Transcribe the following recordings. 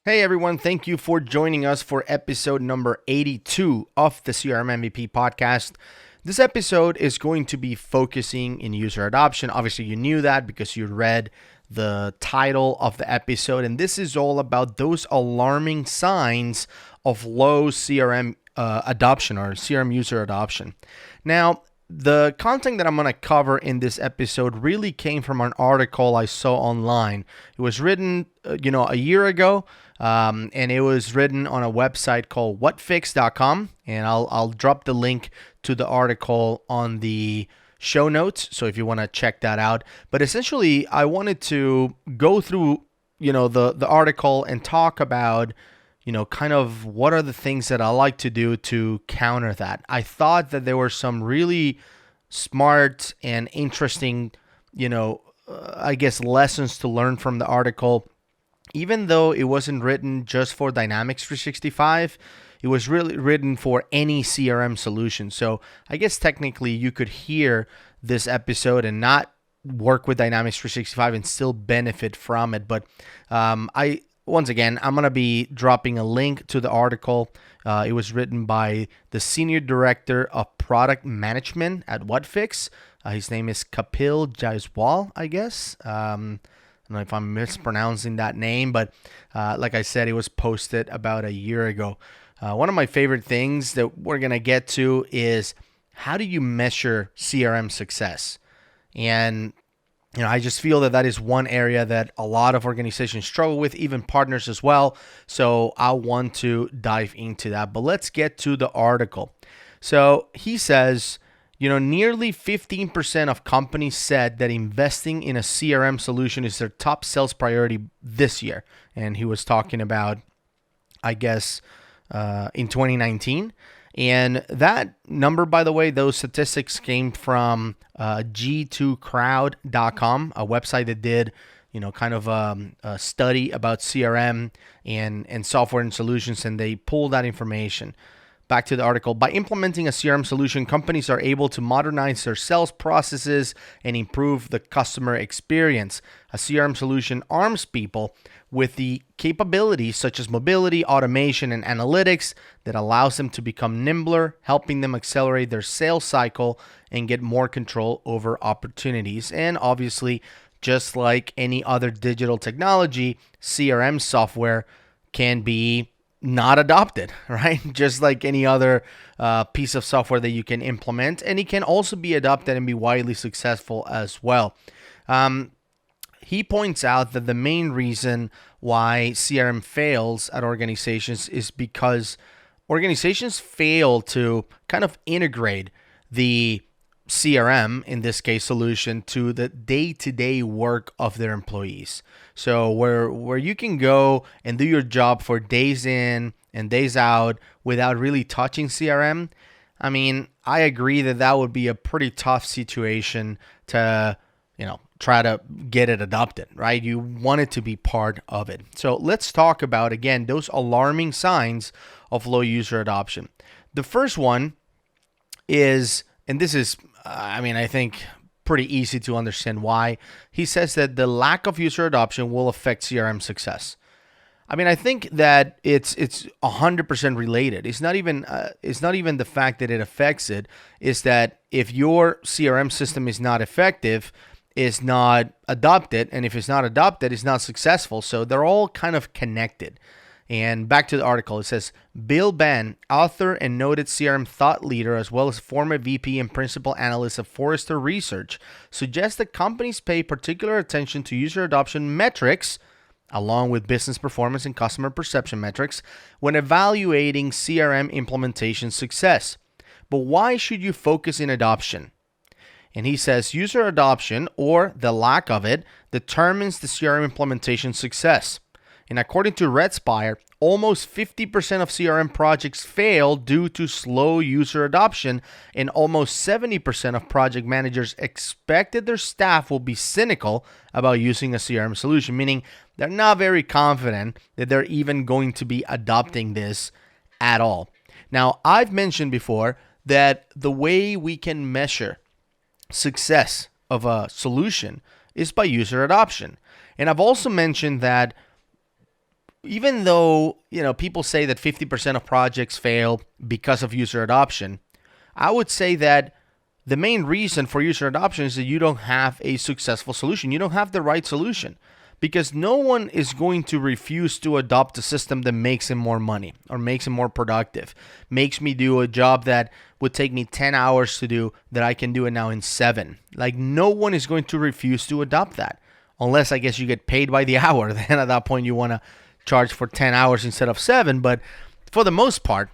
Hey everyone, thank you for joining us for episode number 82 of the CRM MVP podcast. This episode is going to be focusing in user adoption. Obviously, you knew that because you read the title of the episode, and this is all about those alarming signs of low CRM adoption or CRM user adoption. Now, the content that I'm going to cover in this episode really came from an article I saw online. It was written, a year ago, and it was written on a website called whatfix.com, and I'll drop the link to the article on the show notes, so if you want to check that out. But essentially, I wanted to go through, the article and talk about kind of what are the things that I like to do to counter that. I thought that there were some really smart and interesting, lessons to learn from the article. Even though it wasn't written just for Dynamics 365, it was really written for any CRM solution. So I guess technically you could hear this episode and not work with Dynamics 365 and still benefit from it. But once again, I'm going to be dropping a link to the article. It was written by the Senior Director of Product Management at Whatfix. His name is Kapil Jaiswal, I guess. I don't know if I'm mispronouncing that name, but like I said, it was posted about a year ago. One of my favorite things that we're going to get to is how do you measure CRM success? And I just feel that is one area that a lot of organizations struggle with, even partners as well. So I want to dive into that. But let's get to the article. So he says, nearly 15% of companies said that investing in a CRM solution is their top sales priority this year. And he was talking about, I guess, in 2019. And that number, by the way, those statistics came from G2crowd.com, a website that did, kind of a study about CRM and software and solutions, and they pulled that information. Back to the article. By implementing a CRM solution, companies are able to modernize their sales processes and improve the customer experience. A CRM solution arms people with the capabilities such as mobility, automation, and analytics that allows them to become nimbler, helping them accelerate their sales cycle and get more control over opportunities. And obviously, just like any other digital technology, CRM software can be not adopted, right? Just like any other piece of software that you can implement. And it can also be adopted and be widely successful as well. He points out that the main reason why CRM fails at organizations is because organizations fail to kind of integrate the CRM, in this case solution, to the day-to-day work of their employees. So where you can go and do your job for days in and days out without really touching CRM, I mean, I agree that would be a pretty tough situation to, try to get it adopted, right? You want it to be part of it. So let's talk about, again, those alarming signs of low user adoption. The first one is, and this is, I think pretty easy to understand why. He says that the lack of user adoption will affect CRM success. I think that it's 100% related. It's not even the fact that it affects it. It's that if your CRM system is not effective, is not adopted, and if it's not adopted, it's not successful. So they're all kind of connected. And back to the article, it says, Bill Bann, author and noted CRM thought leader, as well as former VP and principal analyst of Forrester Research, suggests that companies pay particular attention to user adoption metrics, along with business performance and customer perception metrics, when evaluating CRM implementation success. But why should you focus in adoption? And he says, user adoption, or the lack of it, determines the CRM implementation success. And according to RedSpire, almost 50% of CRM projects fail due to slow user adoption, and almost 70% of project managers expected their staff will be cynical about using a CRM solution, meaning they're not very confident that they're even going to be adopting this at all. Now, I've mentioned before that the way we can measure success of a solution is by user adoption. And I've also mentioned that even though, people say that 50% of projects fail because of user adoption, I would say that the main reason for user adoption is that you don't have a successful solution. You don't have the right solution, because no one is going to refuse to adopt a system that makes him more money or makes him more productive, makes me do a job that would take me 10 hours to do that I can do it now in 7. Like, no one is going to refuse to adopt that, unless, I guess, you get paid by the hour. Then at that point you want to charge for 10 hours instead of 7. But for the most part,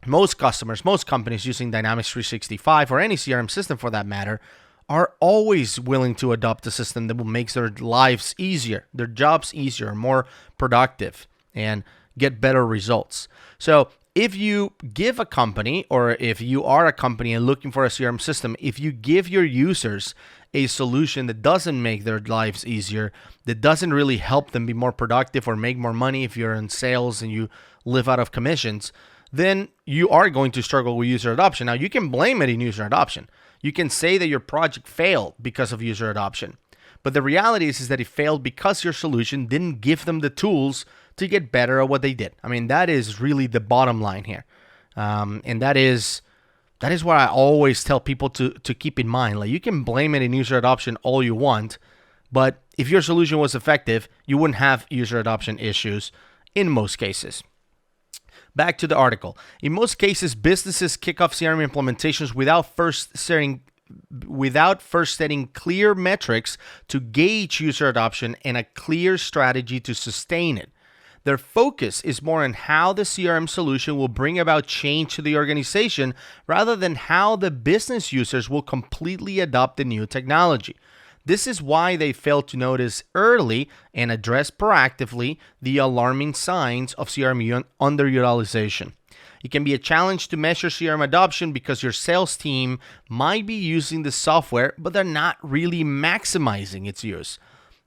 most customers, most companies using Dynamics 365 or any CRM system for that matter are always willing to adopt a system that will make their lives easier, their jobs easier, more productive, and get better results. So if you give a company, or if you are a company and looking for a CRM system, if you give your users a solution that doesn't make their lives easier, that doesn't really help them be more productive or make more money if you're in sales and you live out of commissions, then you are going to struggle with user adoption. Now, you can blame it in user adoption. You can say that your project failed because of user adoption. But the reality is that it failed because your solution didn't give them the tools to get better at what they did. I mean, that is really the bottom line here. And that is what I always tell people to keep in mind. Like, you can blame it in user adoption all you want, but if your solution was effective, you wouldn't have user adoption issues in most cases. Back to the article. In most cases, businesses kick off CRM implementations without first setting clear metrics to gauge user adoption and a clear strategy to sustain it. Their focus is more on how the CRM solution will bring about change to the organization rather than how the business users will completely adopt the new technology. This is why they failed to notice early and address proactively the alarming signs of CRM underutilization. It can be a challenge to measure CRM adoption because your sales team might be using the software, but they're not really maximizing its use.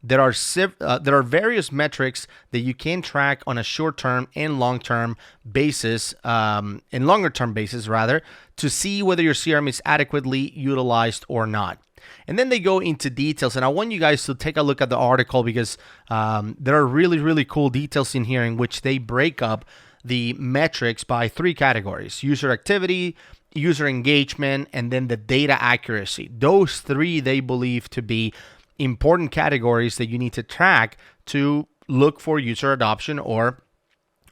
There are various metrics that you can track on a short-term and long-term basis, longer-term basis rather, to see whether your CRM is adequately utilized or not. And then they go into details, and I want you guys to take a look at the article because there are really, really cool details in here in which they break up the metrics by 3 categories: user activity, user engagement, and then the data accuracy. Those 3 they believe to be important categories that you need to track to look for user adoption, or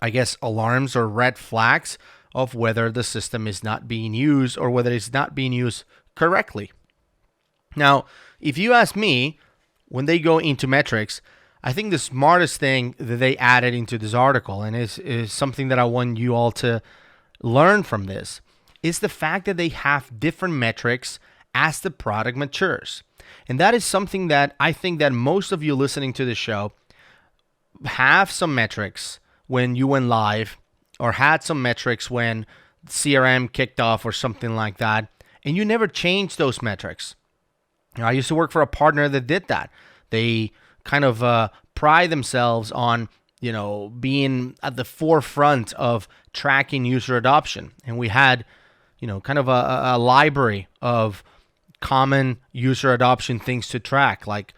I guess alarms or red flags of whether the system is not being used or whether it's not being used correctly. Now, if you ask me, when they go into metrics, I think the smartest thing that they added into this article, and is something that I want you all to learn from this, is the fact that they have different metrics as the product matures. And that is something that I think that most of you listening to the show have some metrics when you went live, or had some metrics when CRM kicked off or something like that, and you never changed those metrics. I used to work for a partner that did that. They kind of pride themselves on, being at the forefront of tracking user adoption. And we had, kind of a library of common user adoption things to track. Like,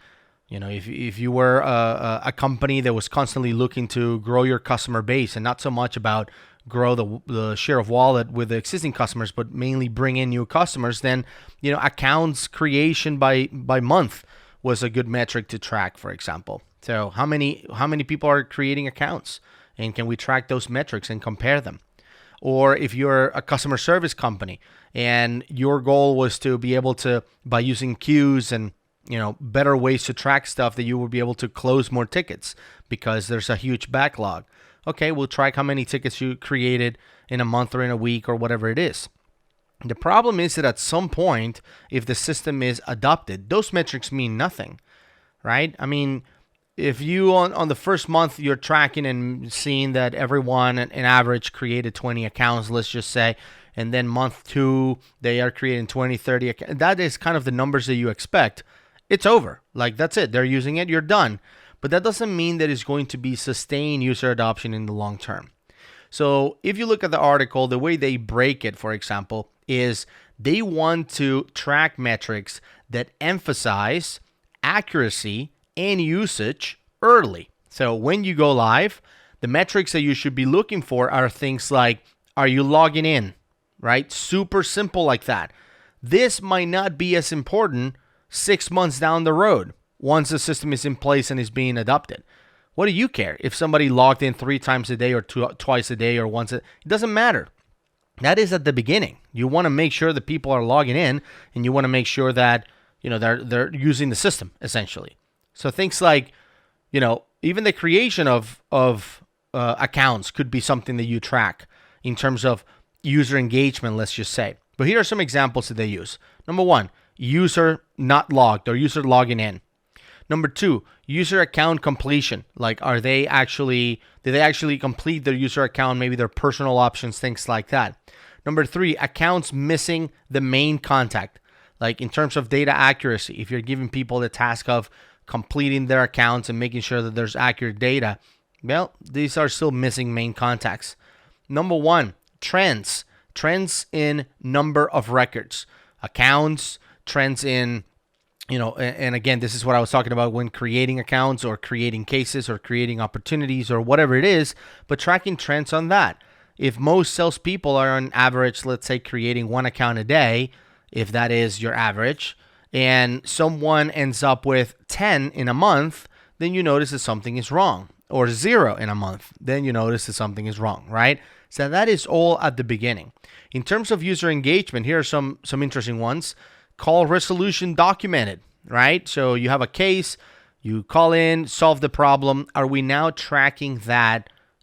if you were a company that was constantly looking to grow your customer base and not so much about grow the share of wallet with the existing customers, but mainly bring in new customers, then accounts creation by month was a good metric to track, for example. So how many people are creating accounts, and can we track those metrics and compare them? Or if you're a customer service company and your goal was to be able to, by using queues and better ways to track stuff, that you will be able to close more tickets because there's a huge backlog. Okay, we'll track how many tickets you created in a month or in a week or whatever it is. The problem is that at some point, if the system is adopted, those metrics mean nothing, right? I mean, if you on the first month you're tracking and seeing that everyone on average created 20 accounts, let's just say, and then month 2 they are creating 20, 30 accounts, that is kind of the numbers that you expect. It's over. Like, that's it. They're using it. You're done. But that doesn't mean that it's going to be sustained user adoption in the long term. So if you look at the article, the way they break it, for example, is they want to track metrics that emphasize accuracy and usage early. So when you go live, The metrics that you should be looking for are things like, are you logging in, right? Super simple like that. This might not be as important 6 months down the road once the system is in place and is being adopted. What do you care if somebody logged in 3 times a day or twice a day or once? It doesn't matter. That is at the beginning. You want to make sure that people are logging in, and you want to make sure that they're using the system essentially. So things like even the creation of accounts could be something that you track in terms of user engagement, let's just say. But here are some examples that they use. Number 1, user not logged or user logging in. Number 2, user account completion. Like, did they actually complete their user account, maybe their personal options, things like that. Number 3, accounts missing the main contact. Like in terms of data accuracy, if you're giving people the task of completing their accounts and making sure that there's accurate data, well, these are still missing main contacts. Number 1, trends. Trends in number of records, accounts, trends in, and again, this is what I was talking about when creating accounts or creating cases or creating opportunities or whatever it is, but tracking trends on that. If most salespeople are on average, let's say, creating 1 account a day, if that is your average, and someone ends up with 10 in a month, then you notice that something is wrong. Or 0 in a month, then you notice that something is wrong, right? So that is all at the beginning. In terms of user engagement, here are some interesting ones. Call resolution documented, right? So you have a case, you call in, solve the problem. Are we now tracking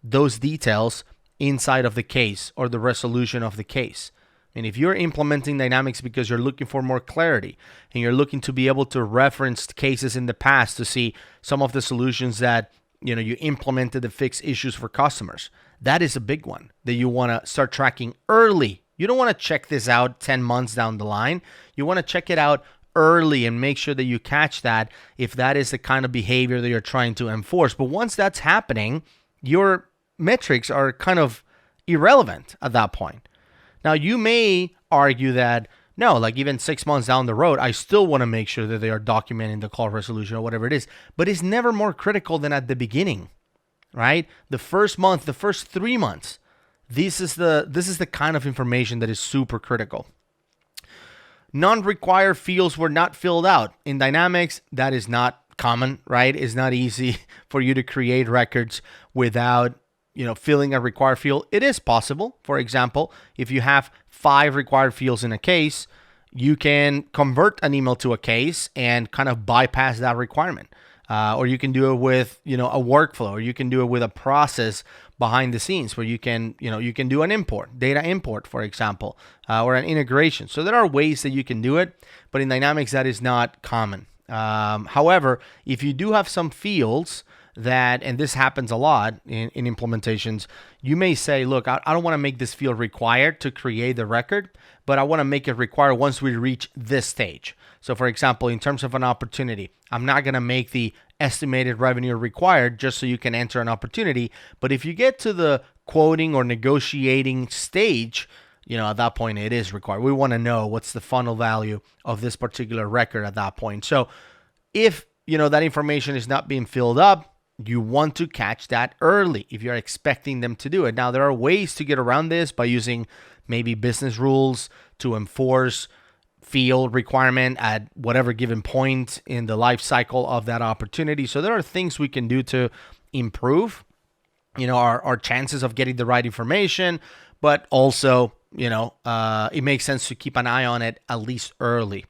those details inside of the case or the resolution of the case? And if you're implementing Dynamics because you're looking for more clarity and you're looking to be able to reference cases in the past to see some of the solutions that you implemented to fix issues for customers, that is a big one that you want to start tracking early. You don't want to check this out 10 months down the line. You want to check it out early and make sure that you catch that if that is the kind of behavior that you're trying to enforce. But once that's happening, your metrics are kind of irrelevant at that point. Now, you may argue that, no, like even 6 months down the road, I still want to make sure that they are documenting the call resolution or whatever it is. But it's never more critical than at the beginning, right? The first month, the first 3 months, this is the kind of information that is super critical. Non-required fields were not filled out. In Dynamics, that is not common, right? It's not easy for you to create records without filling a required field. It is possible. For example, if you have 5 required fields in a case, you can convert an email to a case and kind of bypass that requirement. Or you can do it with, a workflow, or you can do it with a process behind the scenes where you can do an import, data import, for example, or an integration. So there are ways that you can do it, but in Dynamics, that is not common. However, if you do have some fields that, and this happens a lot in implementations, you may say, look, I don't want to make this field required to create the record, but I want to make it required once we reach this stage. So for example, in terms of an opportunity, I'm not going to make the estimated revenue required just so you can enter an opportunity. But if you get to the quoting or negotiating stage, at that point it is required. We want to know what's the funnel value of this particular record at that point. So if, that information is not being filled up, you want to catch that early if you're expecting them to do it. Now, there are ways to get around this by using maybe business rules to enforce field requirement at whatever given point in the life cycle of that opportunity. So there are things we can do to improve, our chances of getting the right information, but also, it makes sense to keep an eye on it at least early.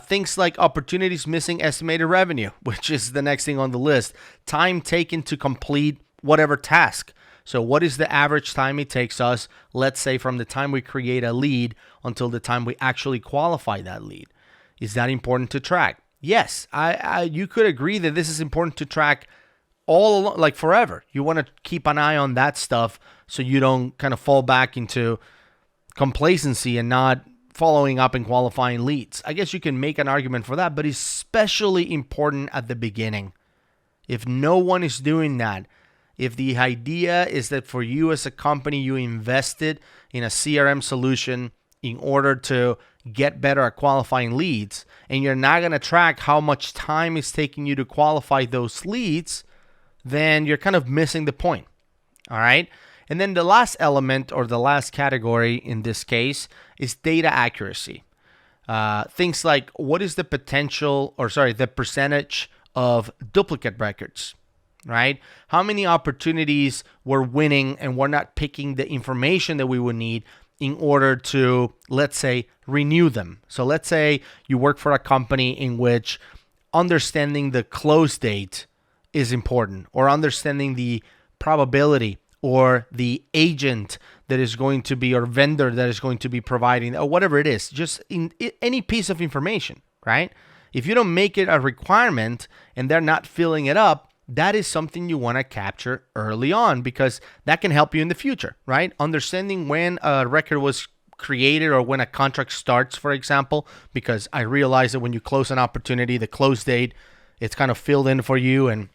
Things like opportunities missing estimated revenue, which is the next thing on the list. Time taken to complete whatever task. So what is the average time it takes us, let's say, from the time we create a lead until the time we actually qualify that lead? Is that important to track? Yes, you could agree that this is important to track all along, like forever. You want to keep an eye on that stuff so you don't kind of fall back into complacency and not following up and qualifying leads. I guess you can make an argument for that, but it's especially important at the beginning. If no one is doing that, if the idea is that for you as a company, you invested in a CRM solution in order to get better at qualifying leads, and you're not going to track how much time it's taking you to qualify those leads, then you're kind of missing the point. All right. And then the last element or the last category in this case is data accuracy. Things like what is the the percentage of duplicate records, right? How many opportunities we're winning and we're not picking the information that we would need in order to, let's say, renew them. So let's say you work for a company in which understanding the close date is important, or understanding the probability or the agent that is going to be, or vendor that is going to be providing, or whatever it is, just in any piece of information, right? If you don't make it a requirement and they're not filling it up, that is something you want to capture early on, because that can help you in the future, right? Understanding when a record was created or when a contract starts, for example, because I realize that when you close an opportunity, the close date, it's kind of filled in for you, and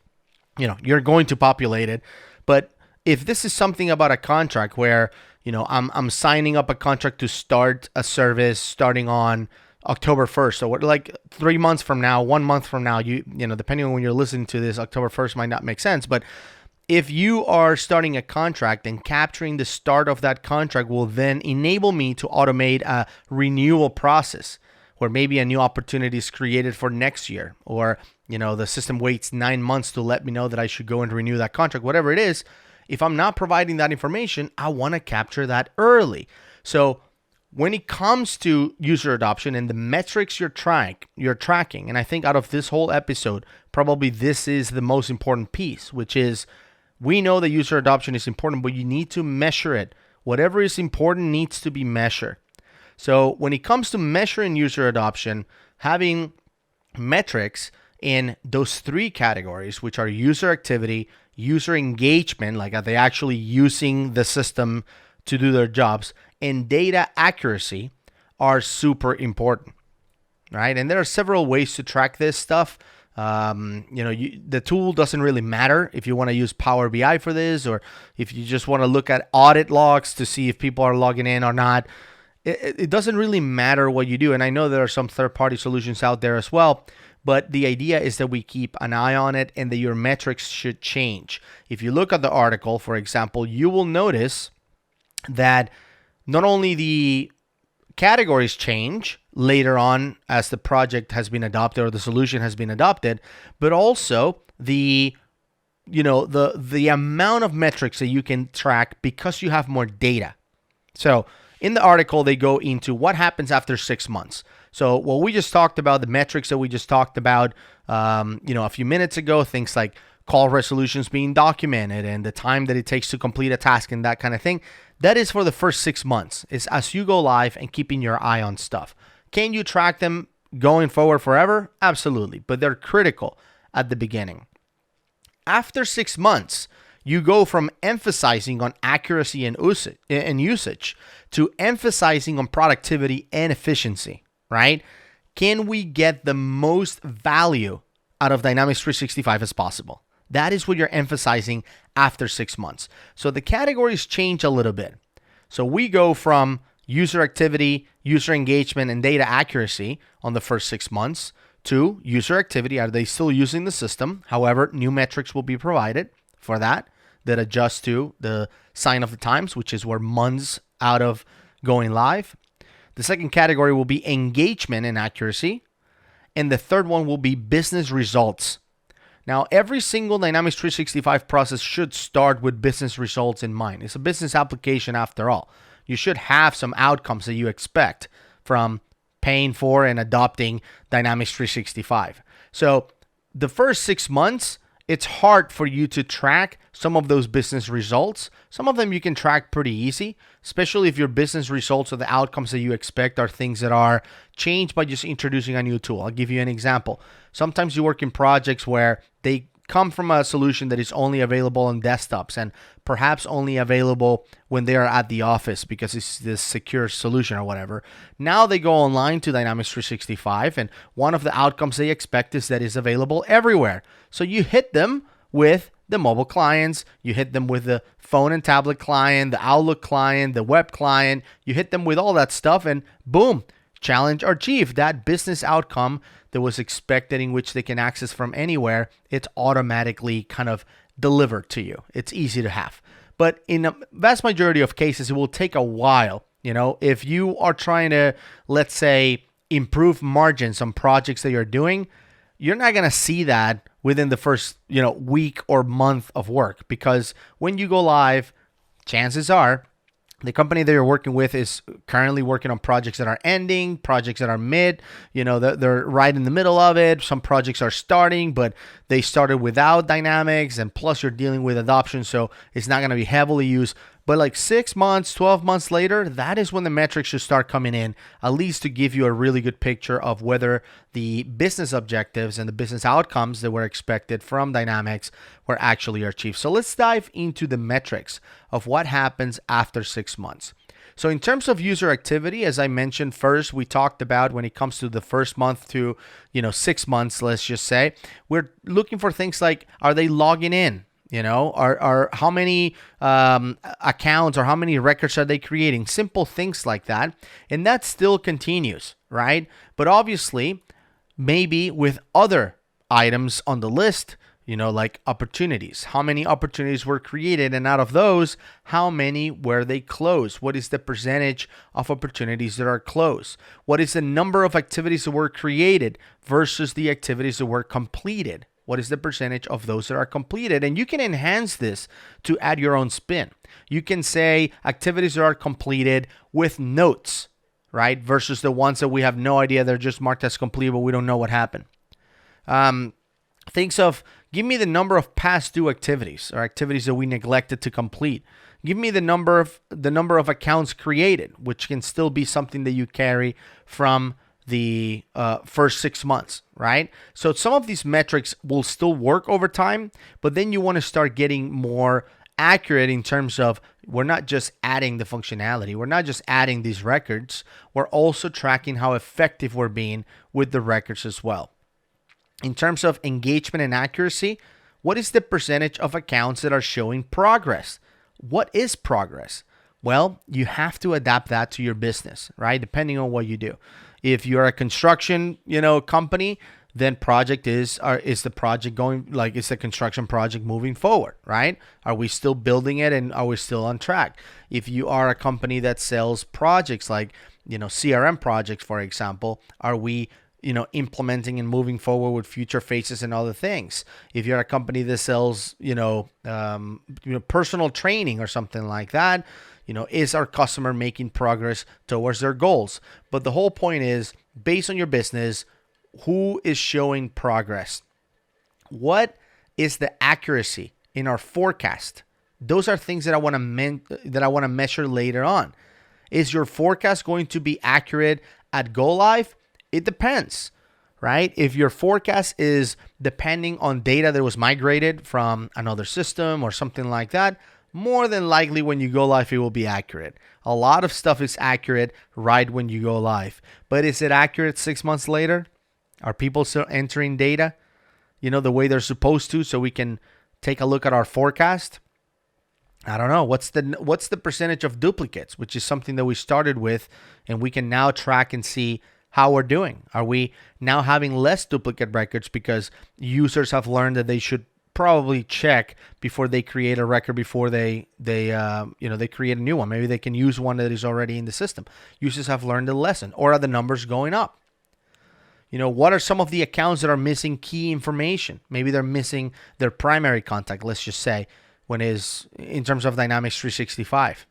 you're going to populate it. But if this is something about a contract where, I'm signing up a contract to start a service starting on October 1st, or like 3 months from now, 1 month from now, depending on when you're listening to this, October 1st might not make sense. But if you are starting a contract, and capturing the start of that contract will then enable me to automate a renewal process, where maybe a new opportunity is created for next year, or the system waits 9 months to let me know that I should go and renew that contract, whatever it is. If I'm not providing that information, I want to capture that early. So when it comes to user adoption and the metrics you're tracking, and I think out of this whole episode, probably this is the most important piece, which is, we know that user adoption is important, but you need to measure it. Whatever is important needs to be measured. So when it comes to measuring user adoption, having metrics in those three categories, which are user activity, user engagement, like are they actually using the system to do their jobs, and data accuracy, are super important, right? And there are several ways to track this stuff. The tool doesn't really matter if you want to use Power BI for this, or if you just want to look at audit logs to see if people are logging in or not. It doesn't really matter what you do. And I know there are some third-party solutions out there as well, but the idea is that we keep an eye on it and that your metrics should change. If you look at the article, for example, you will notice that not only the categories change later on as the project has been adopted or the solution has been adopted, but also the amount of metrics that you can track because you have more data. So in the article, they go into what happens after 6 months. So what we just talked about, the metrics that we just talked about, a few minutes ago, things like call resolutions being documented and the time that it takes to complete a task and that kind of thing. That is for the first 6 months. It's as you go live and keeping your eye on stuff. Can you track them going forward forever? Absolutely. But they're critical at the beginning. After 6 months, you go from emphasizing on accuracy and usage to emphasizing on productivity and efficiency, right? Can we get the most value out of Dynamics 365 as possible? That is what you're emphasizing after 6 months. So the categories change a little bit. So we go from user activity, user engagement, and data accuracy on the first 6 months to user activity. Are they still using the system? However, new metrics will be provided for that adjust to the sign of the times, which is we're months out of going live. The second category will be engagement and accuracy. And the third one will be business results. Now, every single Dynamics 365 process should start with business results in mind. It's a business application after all. You should have some outcomes that you expect from paying for and adopting Dynamics 365. So the first 6 months, it's hard for you to track some of those business results. Some of them you can track pretty easy, especially if your business results or the outcomes that you expect are things that are changed by just introducing a new tool. I'll give you an example. Sometimes you work in projects where they come from a solution that is only available on desktops and perhaps only available when they are at the office because it's this secure solution or whatever. Now they go online to Dynamics 365, and one of the outcomes they expect is that it's available everywhere. So you hit them with the mobile clients, you hit them with the phone and tablet client, the Outlook client, the web client, you hit them with all that stuff, and boom, challenge achieved. That business outcome that was expected, in which they can access from anywhere, it's automatically kind of delivered to you. It's easy to have. But in a vast majority of cases, it will take a while. If you are trying to, let's say, improve margins on projects that you're doing, you're not going to see that within the first, week or month of work, because when you go live, chances are the company that you're working with is currently working on projects that are ending, projects that are mid, they're right in the middle of it. Some projects are starting, but they started without Dynamics, and plus you're dealing with adoption, so it's not going to be heavily used. But like 6 months, 12 months later, that is when the metrics should start coming in, at least to give you a really good picture of whether the business objectives and the business outcomes that were expected from Dynamics were actually achieved. So let's dive into the metrics of what happens after 6 months. So in terms of user activity, as I mentioned first, we talked about when it comes to the first month to 6 months, let's just say, we're looking for things like, are they logging in? Are how many accounts or how many records are they creating? Simple things like that. And that still continues, right? But obviously, maybe with other items on the list, like opportunities. How many opportunities were created? And out of those, how many were they closed? What is the percentage of opportunities that are closed? What is the number of activities that were created versus the activities that were completed? What is the percentage of those that are completed? And you can enhance this to add your own spin. You can say activities that are completed with notes, right? Versus the ones that we have no idea, they're just marked as complete, but we don't know what happened. Think of, give me the number of past due activities or activities that we neglected to complete. Give me the number of accounts created, which can still be something that you carry from the first 6 months, right? So some of these metrics will still work over time, but then you want to start getting more accurate in terms of, we're not just adding the functionality, we're not just adding these records, we're also tracking how effective we're being with the records as well. In terms of engagement and accuracy, what is the percentage of accounts that are showing progress? What is progress? Well, you have to adapt that to your business, right? Depending on what you do. If you're a construction, company, then project is the project going, like, is the construction project moving forward, right? Are we still building it, and are we still on track? If you are a company that sells projects like, CRM projects, for example, are we implementing and moving forward with future phases and other things? If you're a company that sells, personal training or something like that, is our customer making progress towards their goals? But the whole point is, based on your business, who is showing progress? What is the accuracy in our forecast? Those are things that I want to measure later on. Is your forecast going to be accurate at go live? It depends, right? If your forecast is depending on data that was migrated from another system or something like that, more than likely when you go live, it will be accurate. A lot of stuff is accurate right when you go live. But is it accurate 6 months later? Are people still entering data, the way they're supposed to, so we can take a look at our forecast? I don't know. What's the percentage of duplicates, which is something that we started with, and we can now track and see how we're doing. Are we now having less duplicate records because users have learned that they should probably check before they create a record, before they create a new one? Maybe they can use one that is already in the system. Users have learned the lesson. Or are the numbers going up? What are some of the accounts that are missing key information? Maybe they're missing their primary contact, let's just say, when is in terms of Dynamics 365.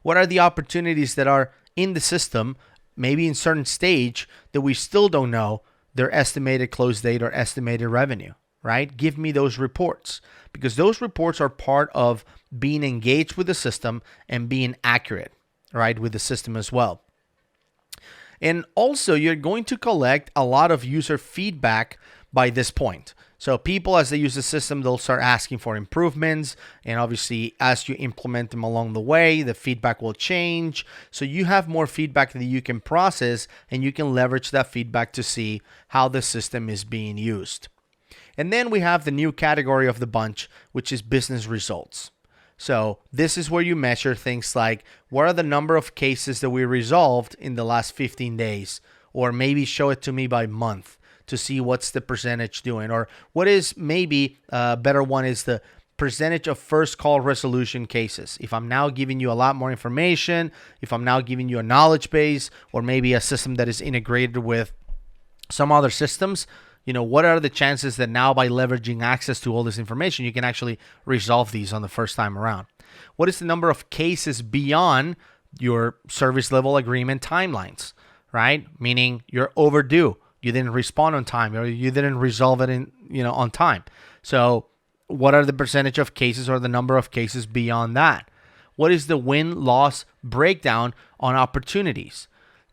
What are the opportunities that are in the system, maybe in certain stage, that we still don't know their estimated close date or estimated revenue, right? Give me those reports, because those reports are part of being engaged with the system and being accurate, right, with the system as well. And also, you're going to collect a lot of user feedback by this point. So people, as they use the system, they'll start asking for improvements. And obviously, as you implement them along the way, the feedback will change. So you have more feedback that you can process, and you can leverage that feedback to see how the system is being used. And then we have the new category of the bunch, which is business results. So this is where you measure things like, what are the number of cases that we resolved in the last 15 days? Or maybe show it to me by month to see what's the percentage doing. Or what is maybe a better one is the percentage of first call resolution cases. If I'm now giving you a lot more information, if I'm now giving you a knowledge base or maybe a system that is integrated with some other systems, what are the chances that now by leveraging access to all this information, you can actually resolve these on the first time around? What is the number of cases beyond your service level agreement timelines, right? Meaning you're overdue. You didn't respond on time or you didn't resolve it on time. So what are the percentage of cases or the number of cases beyond that? What is the win-loss breakdown on opportunities?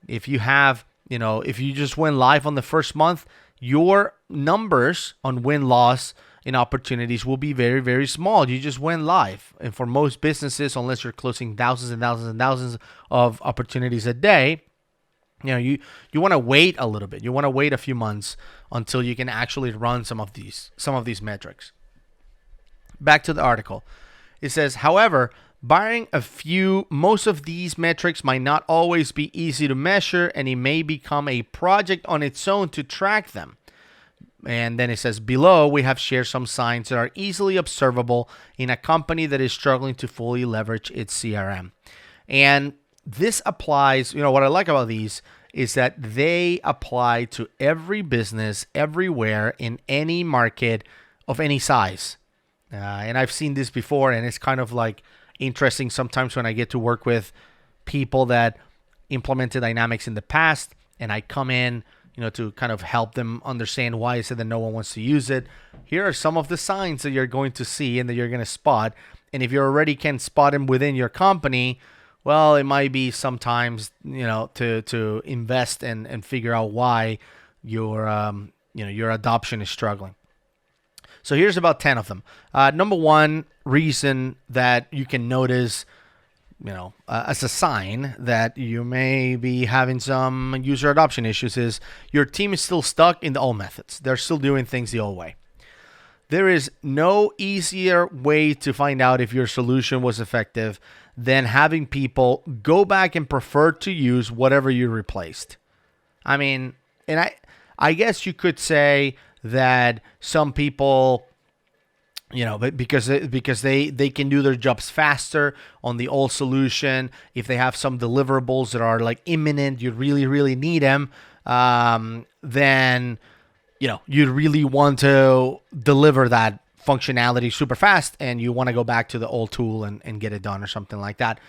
If you have, if you just went live on the first month, your numbers on win-loss in opportunities will be very, very small. You just went live. And for most businesses, unless you're closing thousands and thousands and thousands of opportunities a day, you want to wait a little bit. You want to wait a few months until you can actually run some of these metrics. Back to the article. It says, however, barring a few, most of these metrics might not always be easy to measure, and it may become a project on its own to track them. And then it says, below, we have shared some signs that are easily observable in a company that is struggling to fully leverage its CRM. And this applies, what I like about these is that they apply to every business, everywhere, in any market of any size. And I've seen this before, and it's kind of like interesting sometimes when I get to work with people that implemented Dynamics in the past, and I come in, to kind of help them understand why is it that no one wants to use it. Here are some of the signs that you're going to see and that you're going to spot. And if you already can spot them within your company, well, it might be sometimes, to invest and figure out why your adoption is struggling. So here's about 10 of them. Number one reason that you can notice, as a sign that you may be having some user adoption issues is your team is still stuck in the old methods. They're still doing things the old way. There is no easier way to find out if your solution was effective than having people go back and prefer to use whatever you replaced. I mean, and I guess you could say that some people, but because they can do their jobs faster on the old solution. If they have some deliverables that are like imminent, you really, really need them, then, you'd really want to deliver that functionality super fast and you want to go back to the old tool and get it done or something like that.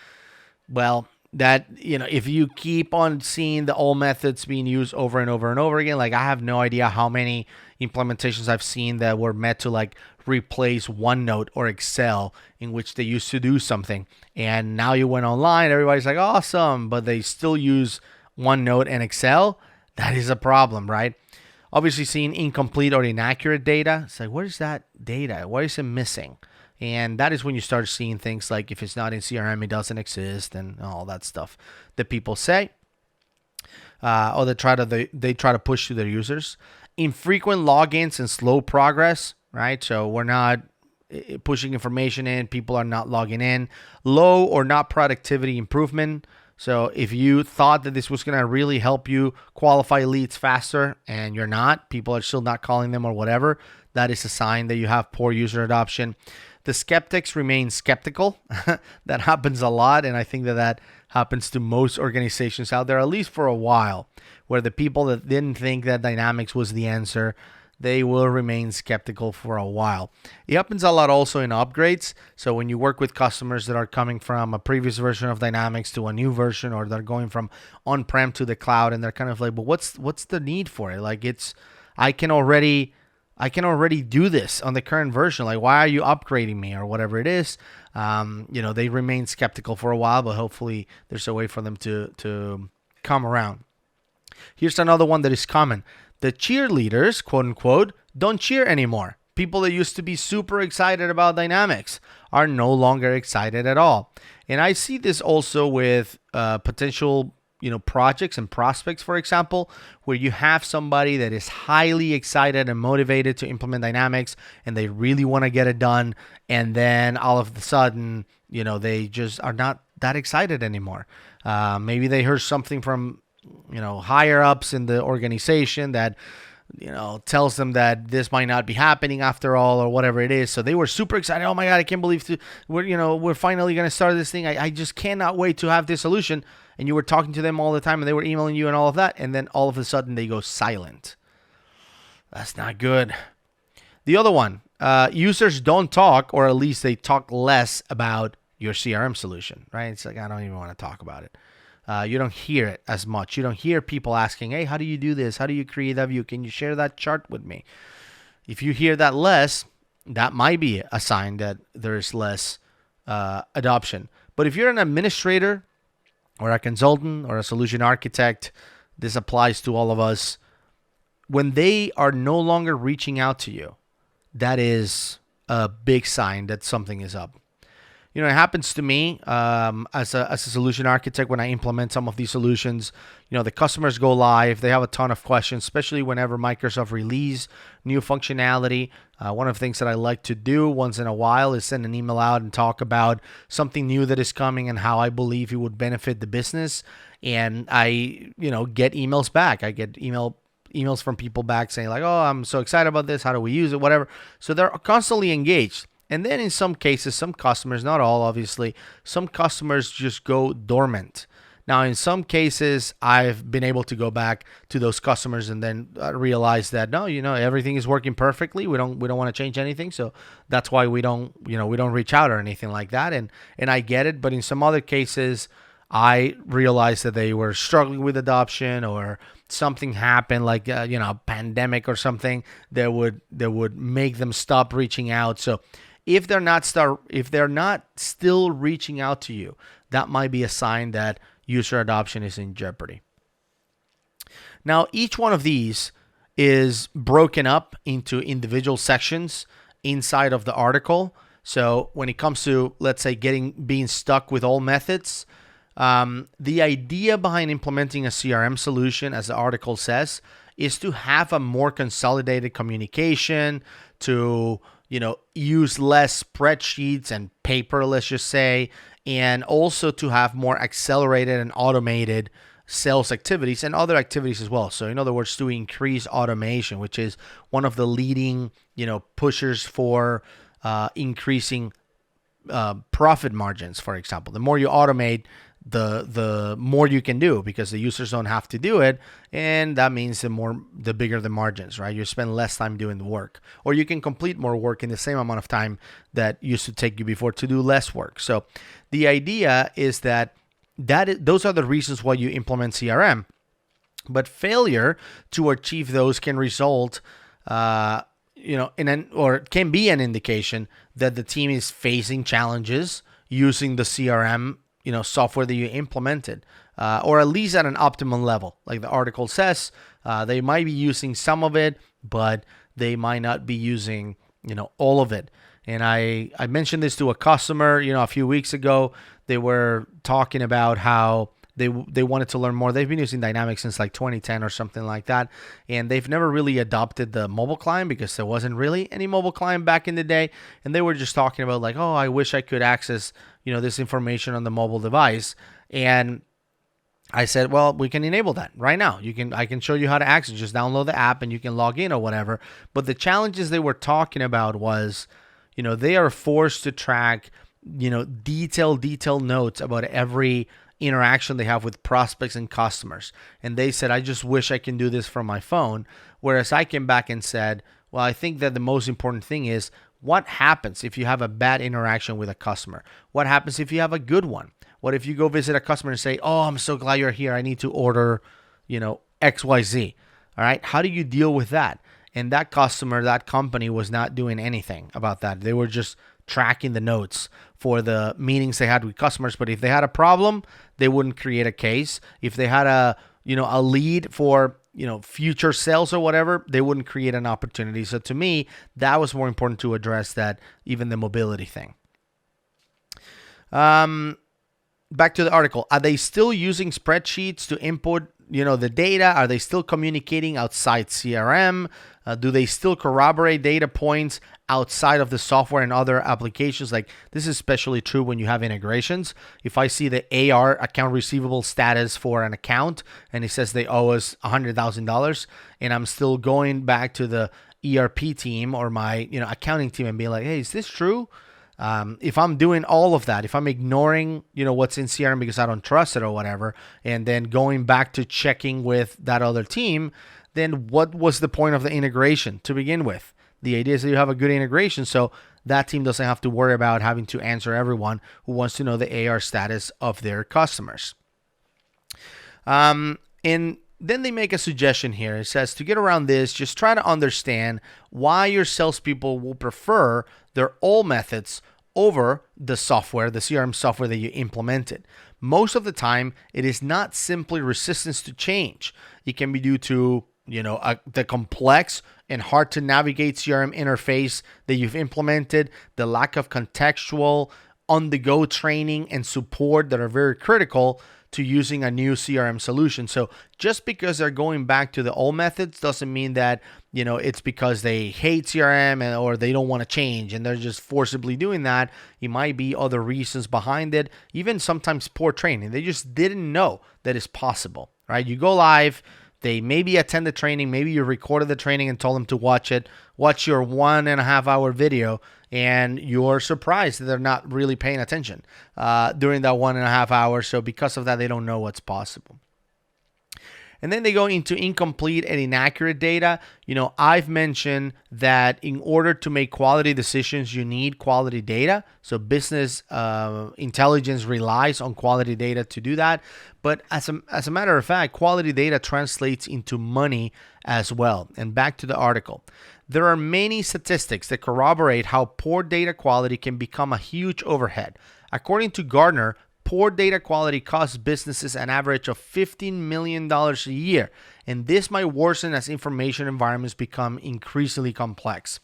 Well, that, if you keep on seeing the old methods being used over and over and over again, like I have no idea how many implementations I've seen that were meant to like replace OneNote or Excel in which they used to do something. And now you went online, everybody's like, awesome, but they still use OneNote and Excel. That is a problem, right? Obviously seeing incomplete or inaccurate data. It's like, what is that data? What is it missing? And that is when you start seeing things like if it's not in CRM, it doesn't exist and all that stuff that people say. Or they try to push to their users. Infrequent logins and slow progress, right? So we're not pushing information in. People are not logging in. Low or not productivity improvement. So if you thought that this was going to really help you qualify leads faster and you're not, people are still not calling them or whatever, that is a sign that you have poor user adoption. The skeptics remain skeptical. That happens a lot, and I think that happens to most organizations out there, at least for a while, where the people that didn't think that Dynamics was the answer, they will remain skeptical for a while. It happens a lot also in upgrades. So when you work with customers that are coming from a previous version of Dynamics to a new version, or they're going from on-prem to the cloud, and they're kind of like, but what's the need for it? Like I can already do this on the current version. Like, why are you upgrading me or whatever it is? They remain skeptical for a while, but hopefully there's a way for them to come around. Here's another one that is common. The cheerleaders, quote unquote, don't cheer anymore. People that used to be super excited about Dynamics are no longer excited at all. And I see this also with potential projects and prospects, for example, where you have somebody that is highly excited and motivated to implement Dynamics and they really want to get it done. And then all of a sudden, they just are not that excited anymore. Maybe they heard something from, higher ups in the organization that tells them that this might not be happening after all, or whatever it is. So they were super excited. Oh my God, I can't believe we're finally going to start this thing. I just cannot wait to have this solution. And you were talking to them all the time, and they were emailing you and all of that. And then all of a sudden they go silent. That's not good. The other one, users don't talk, or at least they talk less about your CRM solution, right? It's like, I don't even want to talk about it. You don't hear it as much. You don't hear people asking, hey, how do you do this? How do you create that view? Can you share that chart with me? If you hear that less, that might be a sign that there's less adoption. But if you're an administrator or a consultant or a solution architect, this applies to all of us. When they are no longer reaching out to you, that is a big sign that something is up. It happens to me as a solution architect when I implement some of these solutions. The customers go live. They have a ton of questions, especially whenever Microsoft release new functionality. One of the things that I like to do once in a while is send an email out and talk about something new that is coming and how I believe it would benefit the business. And I, get emails back. I get emails from people back saying like, oh, I'm so excited about this. How do we use it? Whatever. So they're constantly engaged. And then in some cases, some customers, not all obviously, some customers just go dormant. Now, in some cases, I've been able to go back to those customers and then realize that no, everything is working perfectly. We don't want to change anything, so that's why we don't reach out or anything like that. And I get it, but in some other cases, I realized that they were struggling with adoption, or something happened, like a pandemic or something that would make them stop reaching out. So if they're not still reaching out to you, that might be a sign that user adoption is in jeopardy. Now, each one of these is broken up into individual sections inside of the article. So when it comes to, let's say, being stuck with all methods, the idea behind implementing a CRM solution, as the article says, is to have a more consolidated communication, to use less spreadsheets and paper, let's just say, and also to have more accelerated and automated sales activities and other activities as well. So in other words, to increase automation, which is one of the leading, pushers for increasing profit margins, for example. The more you automate, the more you can do, because the users don't have to do it, and that means the bigger the margins, right? You spend less time doing the work, or you can complete more work in the same amount of time that used to take you before to do less work. So the idea is that those are the reasons why you implement CRM, but failure to achieve those can result or can be an indication that the team is facing challenges using the CRM software that you implemented, or at least at an optimum level. Like the article says, they might be using some of it, but they might not be using, all of it. And I mentioned this to a customer, a few weeks ago. They were talking about how they wanted to learn more. They've been using Dynamics since like 2010 or something like that, and they've never really adopted the mobile client because there wasn't really any mobile client back in the day. And they were just talking about like, oh, I wish I could access this information on the mobile device. And I said, well, we can enable that right now. I can show you how to access. Just download the app and you can log in or whatever. But the challenges they were talking about was, they are forced to track, detailed notes about every interaction they have with prospects and customers. And they said, I just wish I can do this from my phone. Whereas I came back and said, well, I think that the most important thing is what happens if you have a bad interaction with a customer? What happens if you have a good one? What if you go visit a customer and say, oh, I'm so glad you're here. I need to order, XYZ. All right. How do you deal with that? And that customer, that company was not doing anything about that. They were just tracking the notes for the meetings they had with customers. But if they had a problem, they wouldn't create a case. If they had a lead for, future sales or whatever, they wouldn't create an opportunity. So to me, that was more important to address that even the mobility thing. Back to the article. Are they still using spreadsheets to input, the data? Are they still communicating outside CRM? Do they still corroborate data points outside of the software and other applications? Like, this is especially true when you have integrations. If I see the AR, account receivable status for an account, and it says they owe us $100,000, and I'm still going back to the ERP team or my accounting team and being like, hey, is this true? If I'm doing all of that, if I'm ignoring, what's in CRM because I don't trust it or whatever, and then going back to checking with that other team, then what was the point of the integration to begin with? The idea is that you have a good integration so that team doesn't have to worry about having to answer everyone who wants to know the AR status of their customers. And then they make a suggestion here. It says, to get around this, just try to understand why your salespeople will prefer their old methods over the software, the CRM software that you implemented. Most of the time, it is not simply resistance to change. It can be due to the complex and hard to navigate CRM interface that you've implemented, the lack of contextual on-the-go training and support that are very critical to using a new CRM solution. So just because they're going back to the old methods doesn't mean that, it's because they hate CRM or they don't want to change and they're just forcibly doing that. It might be other reasons behind it, even sometimes poor training. They just didn't know that it's possible, right? You go live, they maybe attend the training, maybe you recorded the training and told them to watch your 1.5 hour video, and you're surprised that they're not really paying attention during that 1.5 hours. So because of that, they don't know what's possible. And then they go into incomplete and inaccurate data. I've mentioned that in order to make quality decisions, you need quality data. So business intelligence relies on quality data to do that. But as a matter of fact, quality data translates into money as well. And back to the article. There are many statistics that corroborate how poor data quality can become a huge overhead. According to Gartner, poor data quality costs businesses an average of $15 million a year, and this might worsen as information environments become increasingly complex.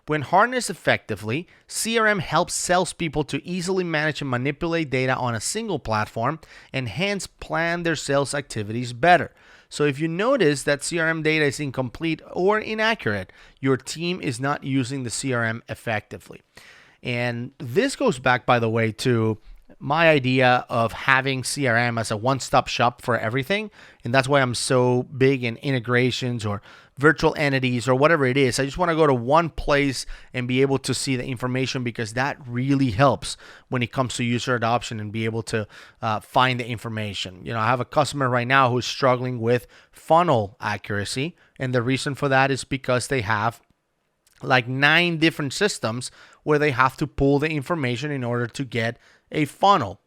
When harnessed effectively, CRM helps salespeople to easily manage and manipulate data on a single platform and hence plan their sales activities better. So if you notice that CRM data is incomplete or inaccurate, your team is not using the CRM effectively. And this goes back, by the way, to my idea of having CRM as a one-stop shop for everything. And that's why I'm so big in integrations or virtual entities or whatever it is. I just want to go to one place and be able to see the information, because that really helps when it comes to user adoption and be able to find the information. I have a customer right now who's struggling with funnel accuracy. And the reason for that is because they have like 9 different systems where they have to pull the information in order to get a funnel.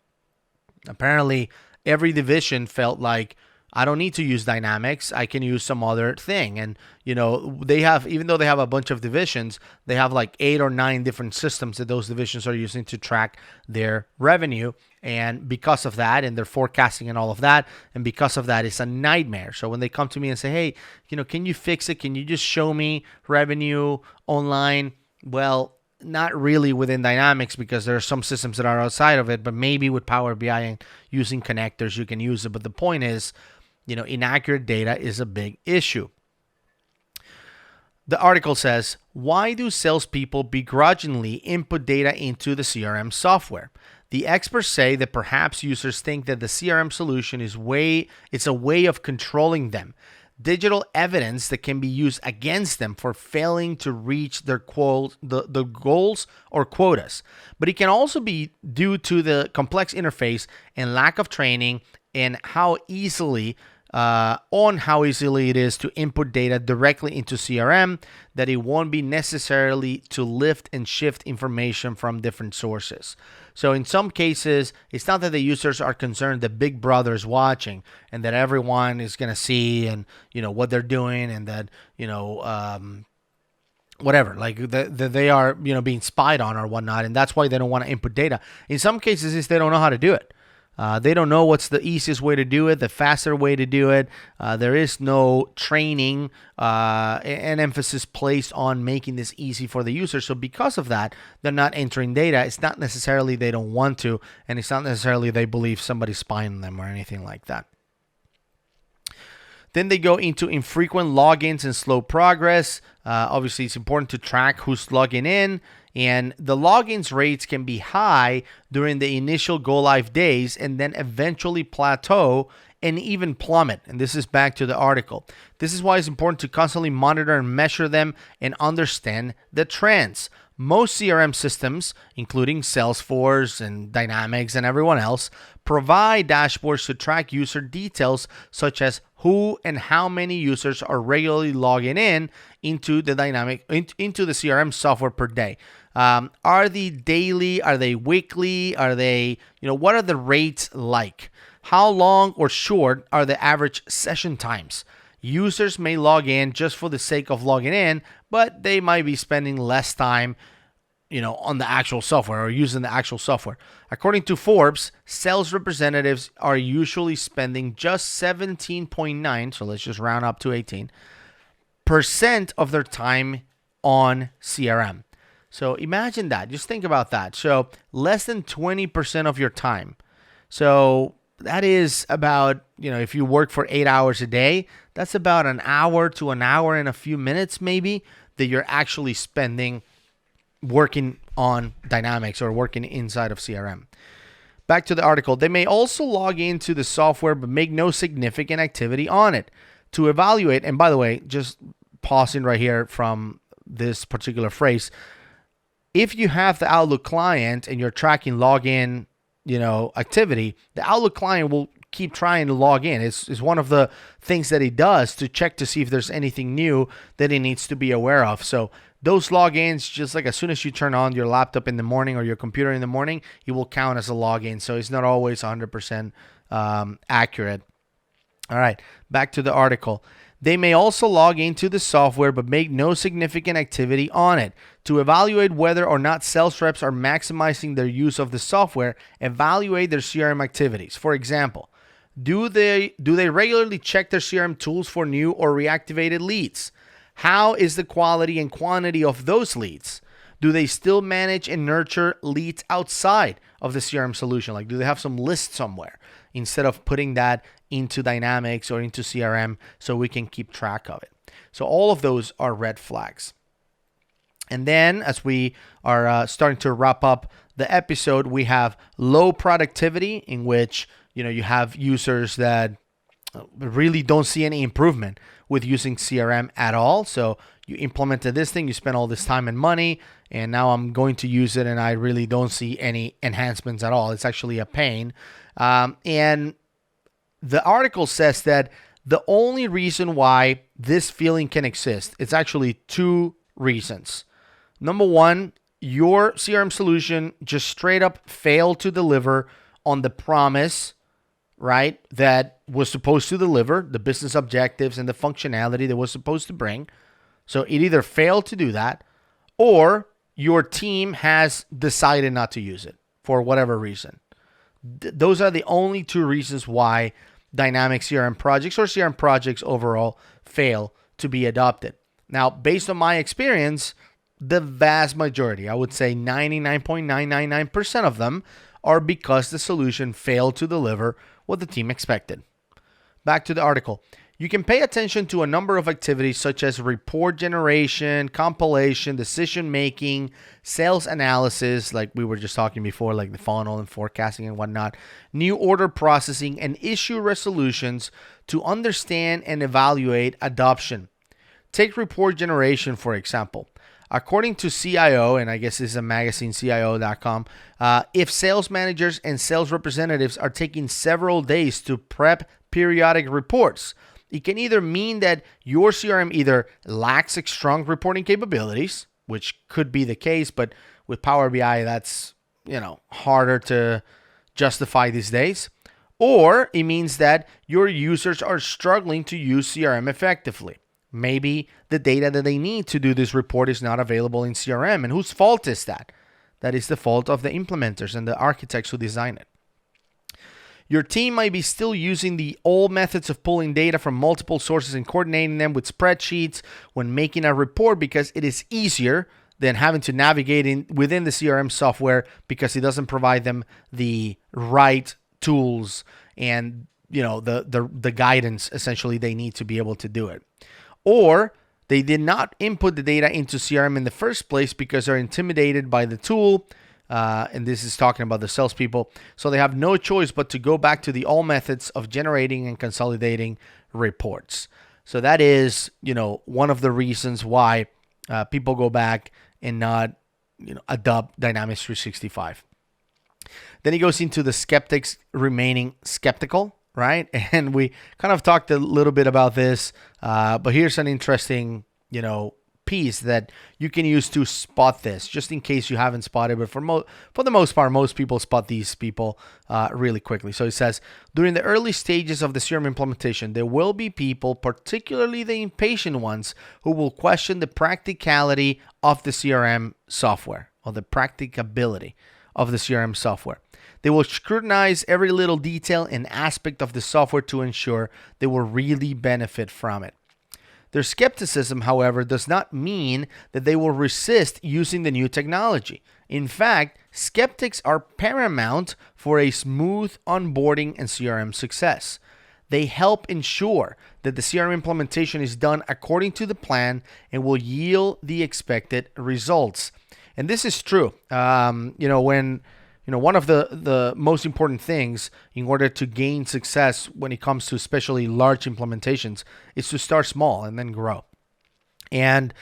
Apparently, every division felt like, I don't need to use Dynamics, I can use some other thing. And, they have, even though they have a bunch of divisions, they have like 8 or 9 different systems that those divisions are using to track their revenue. And because of that, and their forecasting and all of that, and because of that, it's a nightmare. So when they come to me and say, hey, can you fix it? Can you just show me revenue online? Well, not really within Dynamics, because there are some systems that are outside of it, but maybe with Power BI and using connectors, you can use it. But the point is, inaccurate data is a big issue. The article says, why do salespeople begrudgingly input data into the CRM software? The experts say that perhaps users think that the CRM solution is a way of controlling them. Digital evidence that can be used against them for failing to reach their the goals or quotas. But it can also be due to the complex interface and lack of training and how easily it is to input data directly into CRM, that it won't be necessarily to lift and shift information from different sources. So in some cases, it's not that the users are concerned that Big Brother is watching and that everyone is going to see and what they're doing, and that whatever, like they are being spied on or whatnot, and that's why they don't want to input data. In some cases, it's they don't know how to do it. They don't know what's the easiest way to do it, the faster way to do it. There is no training and emphasis placed on making this easy for the user. So because of that, they're not entering data. It's not necessarily they don't want to, and it's not necessarily they believe somebody's spying on them or anything like that. Then they go into infrequent logins and slow progress. Obviously, it's important to track who's logging in, and the logins rates can be high during the initial go live days and then eventually plateau and even plummet. And this is back to the article. This is why it's important to constantly monitor and measure them and understand the trends. Most CRM systems, including Salesforce and Dynamics and everyone else, provide dashboards to track user details such as who and how many users are regularly logging in into the CRM software per day. Are they daily? Are they weekly? Are they, what are the rates like? How long or short are the average session times? Users may log in just for the sake of logging in, but they might be spending less time, on the actual software or using the actual software. According to Forbes, sales representatives are usually spending just 17.9, so let's just round up to 18% of their time on CRM. So imagine that. Just think about that. So less than 20% of your time. So that is about, if you work for 8 hours a day, that's about an hour to an hour and a few minutes maybe that you're actually spending working on Dynamics or working inside of CRM. Back to the article. They may also log into the software but make no significant activity on it. To evaluate, and by the way, just pausing right here from this particular phrase, if you have the Outlook client and you're tracking login, activity, the Outlook client will keep trying to log in. It's one of the things that it does to check to see if there's anything new that it needs to be aware of. So those logins, just like as soon as you turn on your laptop in the morning or your computer in the morning, it will count as a login. So it's not always 100% accurate. All right, back to the article. They may also log into the software but make no significant activity on it. To evaluate whether or not sales reps are maximizing their use of the software, evaluate their CRM activities. For example, do they regularly check their CRM tools for new or reactivated leads? How is the quality and quantity of those leads? Do they still manage and nurture leads outside of the CRM solution? Like, do they have some list somewhere instead of putting that into Dynamics or into CRM so we can keep track of it? So all of those are red flags. And then as we are starting to wrap up the episode, we have low productivity, in which, you have users that really don't see any improvement with using CRM at all. So you implemented this thing, you spent all this time and money, and now I'm going to use it and I really don't see any enhancements at all. It's actually a pain. And the article says that the only reason why this feeling can exist, it's actually two reasons. Number one, your CRM solution just straight up failed to deliver on the promise, right, that was supposed to deliver, the business objectives and the functionality that was supposed to bring. So it either failed to do that, or your team has decided not to use it for whatever reason. Those are the only two reasons why dynamic CRM projects or CRM projects overall fail to be adopted. Now, based on my experience, the vast majority, I would say 99.999% of them, are because the solution failed to deliver what the team expected. Back to the article. You can pay attention to a number of activities such as report generation, compilation, decision making, sales analysis, like we were just talking before, like the funnel and forecasting and whatnot, new order processing, and issue resolutions to understand and evaluate adoption. Take report generation, for example. According to CIO, and I guess this is a magazine, CIO.com, if sales managers and sales representatives are taking several days to prep periodic reports, it can either mean that your CRM either lacks strong reporting capabilities, which could be the case, but with Power BI, that's, harder to justify these days, or it means that your users are struggling to use CRM effectively. Maybe the data that they need to do this report is not available in CRM. And whose fault is that? That is the fault of the implementers and the architects who design it. Your team might be still using the old methods of pulling data from multiple sources and coordinating them with spreadsheets when making a report, because it is easier than having to navigate within the CRM software because it doesn't provide them the right tools and the guidance essentially they need to be able to do it. Or they did not input the data into CRM in the first place because they're intimidated by the tool. And this is talking about the salespeople. So they have no choice but to go back to the old methods of generating and consolidating reports. So that is, one of the reasons why people go back and not, adopt Dynamics 365. Then he goes into the skeptics remaining skeptical, right? And we kind of talked a little bit about this, but here's an interesting, piece that you can use to spot this, just in case you haven't spotted. But for the most part, most people spot these people really quickly. So it says, during the early stages of the CRM implementation, there will be people, particularly the impatient ones, who will question the practicality of the CRM software, or the practicability of the CRM software. They will scrutinize every little detail and aspect of the software to ensure they will really benefit from it. Their skepticism, however, does not mean that they will resist using the new technology. In fact, skeptics are paramount for a smooth onboarding and CRM success. They help ensure that the CRM implementation is done according to the plan and will yield the expected results. And this is true. One of the most important things in order to gain success when it comes to especially large implementations is to start small and then grow. And,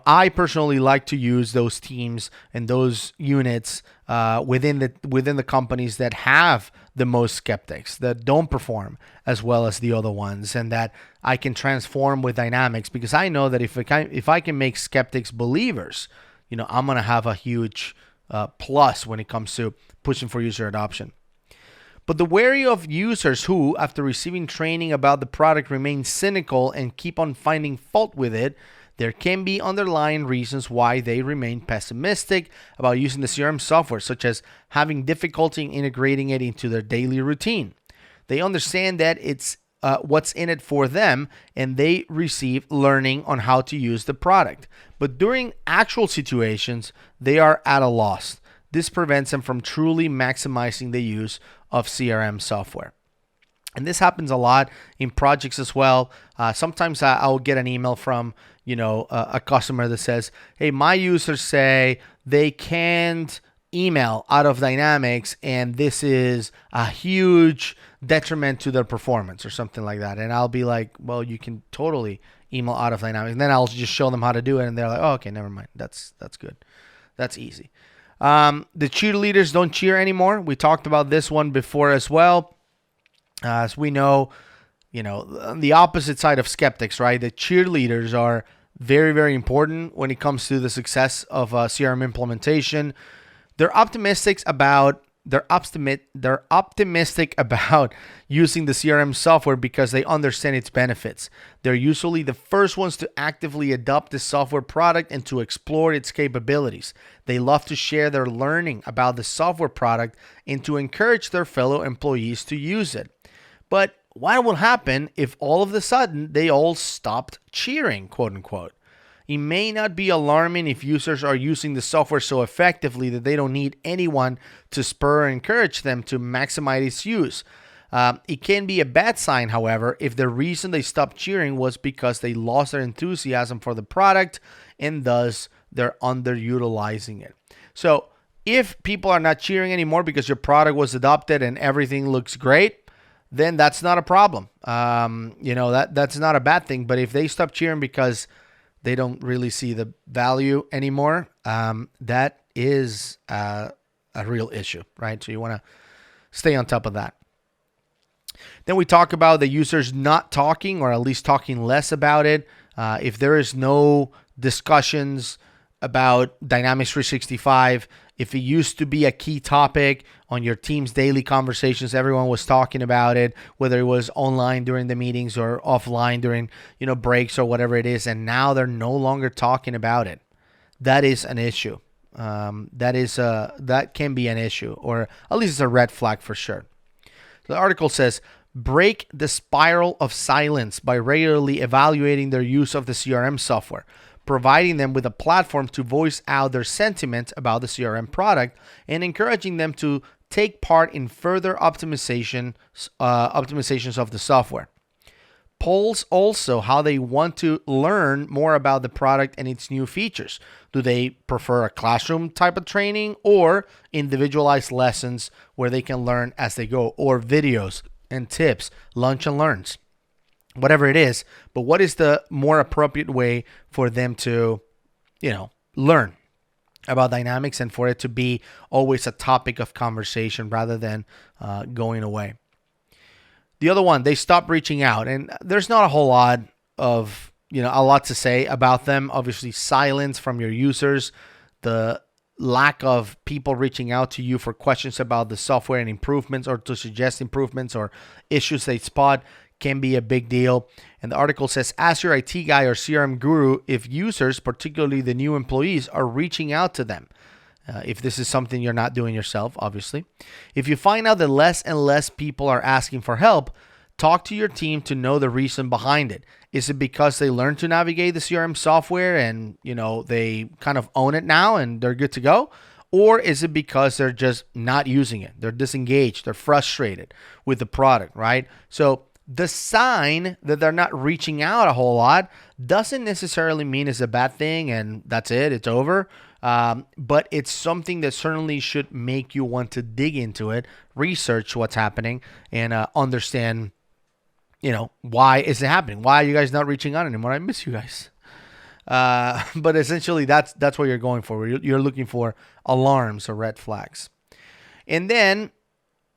I personally like to use those teams and those units within the companies that have the most skeptics, that don't perform as well as the other ones, and that I can transform with Dynamics, because I know that if I can make skeptics believers, I'm going to have a huge plus when it comes to pushing for user adoption. But the wary of users who, after receiving training about the product, remain cynical and keep on finding fault with it, there can be underlying reasons why they remain pessimistic about using the CRM software, such as having difficulty in integrating it into their daily routine. They understand that it's what's in it for them, and they receive learning on how to use the product. But during actual situations, they are at a loss. This prevents them from truly maximizing the use of CRM software. And this happens a lot in projects as well. Sometimes I'll get an email from, a customer that says, hey, my users say they can't email out of Dynamics, and this is a huge detriment to their performance or something like that. And I'll be like, well, you can totally email out of Dynamics. And then I'll just show them how to do it, and they're like, oh, okay, never mind. That's good. That's easy. The cheerleaders don't cheer anymore. We talked about this one before as well. As we know, the opposite side of skeptics, right? The cheerleaders are very, very important when it comes to the success of CRM implementation. They're optimistic about using the CRM software because they understand its benefits. They're usually the first ones to actively adopt the software product and to explore its capabilities. They love to share their learning about the software product and to encourage their fellow employees to use it. But what will happen if all of a sudden they all stopped cheering, quote unquote? It may not be alarming if users are using the software so effectively that they don't need anyone to spur or encourage them to maximize its use. It can be a bad sign, however, if the reason they stopped cheering was because they lost their enthusiasm for the product and thus they're underutilizing it. So if people are not cheering anymore because your product was adopted and everything looks great, then that's not a problem. That's not a bad thing. But if they stop cheering because they don't really see the value anymore, that is a real issue, right? So you want to stay on top of that. Then we talk about the users not talking, or at least talking less about it. If there is no discussions about Dynamics 365, if it used to be a key topic on your team's daily conversations, everyone was talking about it, whether it was online during the meetings or offline during, breaks or whatever it is, and now they're no longer talking about it. That is an issue. That can be an issue, or at least it's a red flag for sure. The article says, break the spiral of silence by regularly evaluating their use of the CRM software, providing them with a platform to voice out their sentiment about the CRM product, and encouraging them to take part in further optimizations of the software. Polls also how they want to learn more about the product and its new features. Do they prefer a classroom type of training or individualized lessons where they can learn as they go, or videos and tips, lunch and learns, whatever it is? But what is the more appropriate way for them to, learn about dynamics and for it to be always a topic of conversation rather than going away? The other one, they stop reaching out, and there's not a whole lot of, a lot to say about them. Obviously, silence from your users, the lack of people reaching out to you for questions about the software and improvements or to suggest improvements or issues they spot can be a big deal. And the article says, ask your IT guy or CRM guru if users, particularly the new employees, are reaching out to them. If this is something you're not doing yourself, obviously. If you find out that less and less people are asking for help, talk to your team to know the reason behind it. Is it because they learned to navigate the CRM software and, they kind of own it now and they're good to go? Or is it because they're just not using it? They're disengaged. They're frustrated with the product, right? So the sign that they're not reaching out a whole lot doesn't necessarily mean it's a bad thing and that's it, it's over. But it's something that certainly should make you want to dig into it, research what's happening, and understand, why is it happening? Why are you guys not reaching out anymore? I miss you guys. But essentially, that's what you're going for. You're looking for alarms or red flags. And then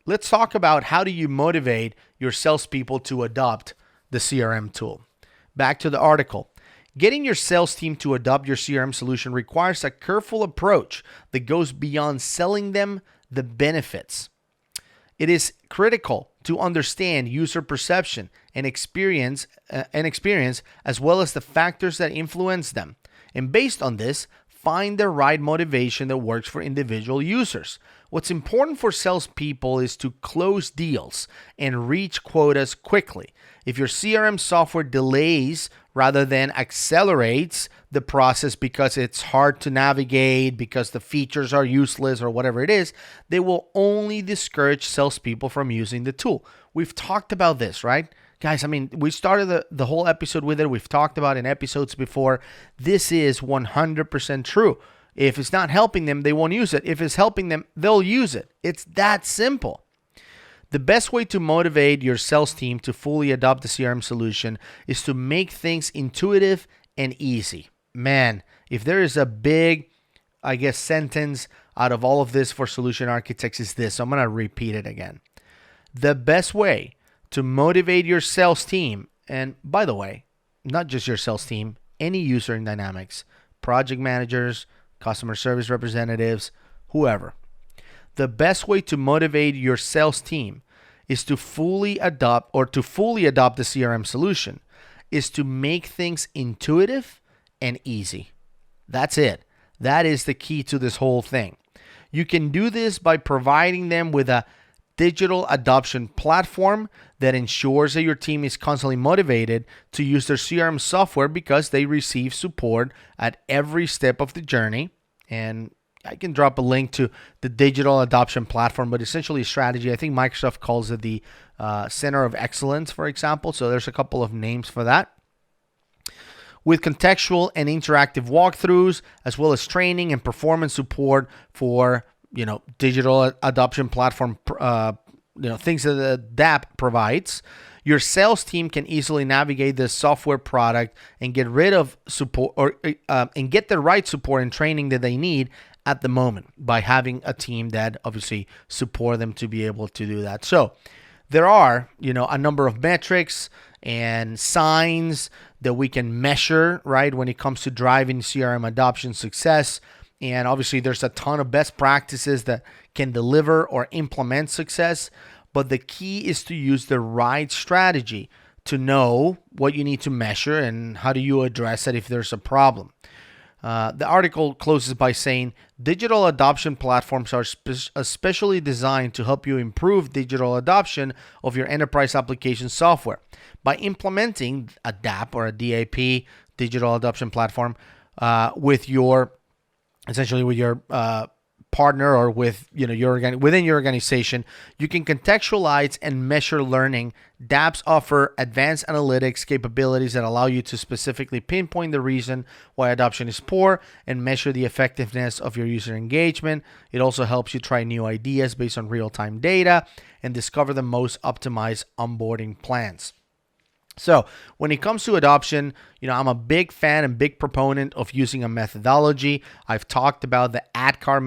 let's talk about how do you motivate your salespeople to adopt the CRM tool. Back to the article. Getting your sales team to adopt your CRM solution requires a careful approach that goes beyond selling them the benefits. It is critical to understand user perception and experience as well as the factors that influence them. And based on this, find the right motivation that works for individual users. What's important for salespeople is to close deals and reach quotas quickly. If your CRM software delays rather than accelerates the process because it's hard to navigate, because the features are useless or whatever it is, they will only discourage salespeople from using the tool. We've talked about this, right? Guys, we started the whole episode with it. We've talked about it in episodes before. This is 100% true. If it's not helping them, they won't use it. If it's helping them, they'll use it. It's that simple. The best way to motivate your sales team to fully adopt the CRM solution is to make things intuitive and easy. Man, if there is a big, sentence out of all of this for solution architects is this. So I'm going to repeat it again. The best way to motivate your sales team, and by the way, not just your sales team, any user in Dynamics, project managers, customer service representatives, whoever. The best way to motivate your sales team is to fully adopt the CRM solution is to make things intuitive and easy. That's it. That is the key to this whole thing. You can do this by providing them with a digital adoption platform that ensures that your team is constantly motivated to use their CRM software because they receive support at every step of the journey. And I can drop a link to the digital adoption platform, but essentially a strategy. I think Microsoft calls it the Center of Excellence, for example. So there's a couple of names for that. With contextual and interactive walkthroughs, as well as training and performance support for digital adoption platform, things that the DAP provides, your sales team can easily navigate this software product and get rid of support and get the right support and training that they need at the moment by having a team that obviously support them to be able to do that. So there are, a number of metrics and signs that we can measure, right, when it comes to driving CRM adoption success. And obviously there's a ton of best practices that can deliver or implement success. But the key is to use the right strategy to know what you need to measure and how do you address it if there's a problem. The article closes by saying, digital adoption platforms are especially designed to help you improve digital adoption of your enterprise application software. By implementing a DAP or a DAP, digital adoption platform, with your partner or with within your organization, you can contextualize and measure learning. Dapps offer advanced analytics capabilities that allow you to specifically pinpoint the reason why adoption is poor and measure the effectiveness of your user engagement. It also helps you try new ideas based on real-time data and discover the most optimized onboarding plans. So when it comes to adoption, I'm a big fan and big proponent of using a methodology. I've talked about the ADKAR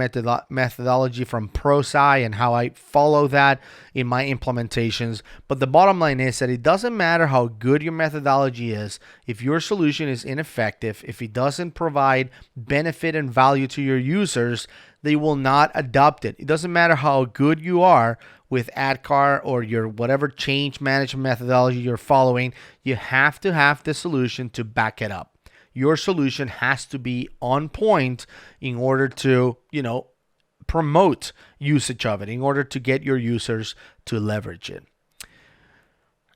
methodology from ProSci and how I follow that in my implementations. But the bottom line is that it doesn't matter how good your methodology is. If your solution is ineffective, if it doesn't provide benefit and value to your users, they will not adopt it. It doesn't matter how good you are with ADKAR or your whatever change management methodology you're following. You have to have the solution to back it up. Your solution has to be on point in order to, promote usage of it, in order to get your users to leverage it.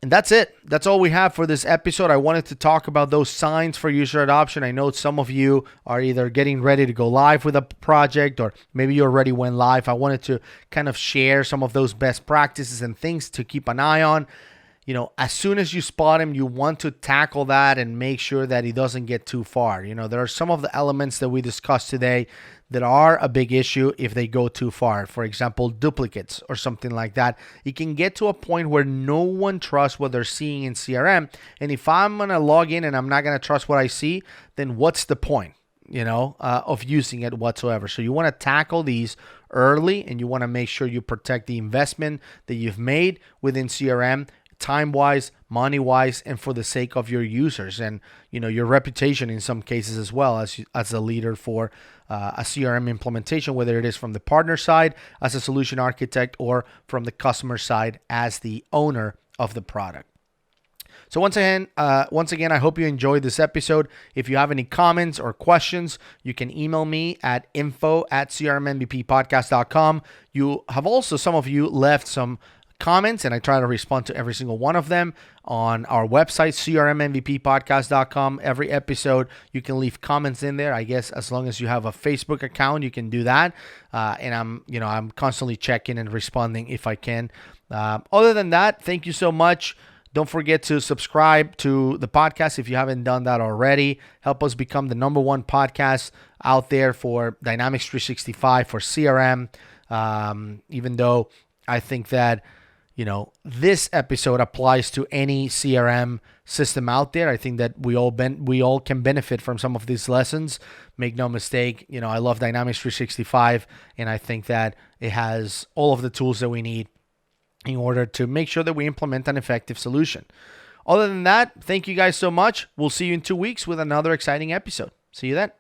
And that's it. That's all we have for this episode. I wanted to talk about those signs for user adoption. I know some of you are either getting ready to go live with a project or maybe you already went live. I wanted to kind of share some of those best practices and things to keep an eye on. As soon as you spot him, you want to tackle that and make sure that he doesn't get too far. There are some of the elements that we discussed today that are a big issue if they go too far. For example, duplicates or something like that. It can get to a point where no one trusts what they're seeing in CRM. And if I'm going to log in and I'm not going to trust what I see, then what's the point, of using it whatsoever? So you want to tackle these early and you want to make sure you protect the investment that you've made within CRM, time-wise, money-wise, and for the sake of your users and your reputation in some cases as well as a leader for a CRM implementation, whether it is from the partner side as a solution architect or from the customer side as the owner of the product. So once again, I hope you enjoyed this episode. If you have any comments or questions, you can email me at info@crmmvppodcast.com. Some of you left some comments, and I try to respond to every single one of them on our website, crmmvppodcast.com. Every episode, you can leave comments in there. I guess as long as you have a Facebook account, you can do that. And I'm constantly checking and responding if I can. Other than that, thank you so much. Don't forget to subscribe to the podcast if you haven't done that already. Help us become the number one podcast out there for Dynamics 365 for CRM. Even though I think that this episode applies to any CRM system out there. I think that we all can benefit from some of these lessons. Make no mistake, I love Dynamics 365, and I think that it has all of the tools that we need in order to make sure that we implement an effective solution. Other than that, thank you guys so much. We'll see you in 2 weeks with another exciting episode. See you then.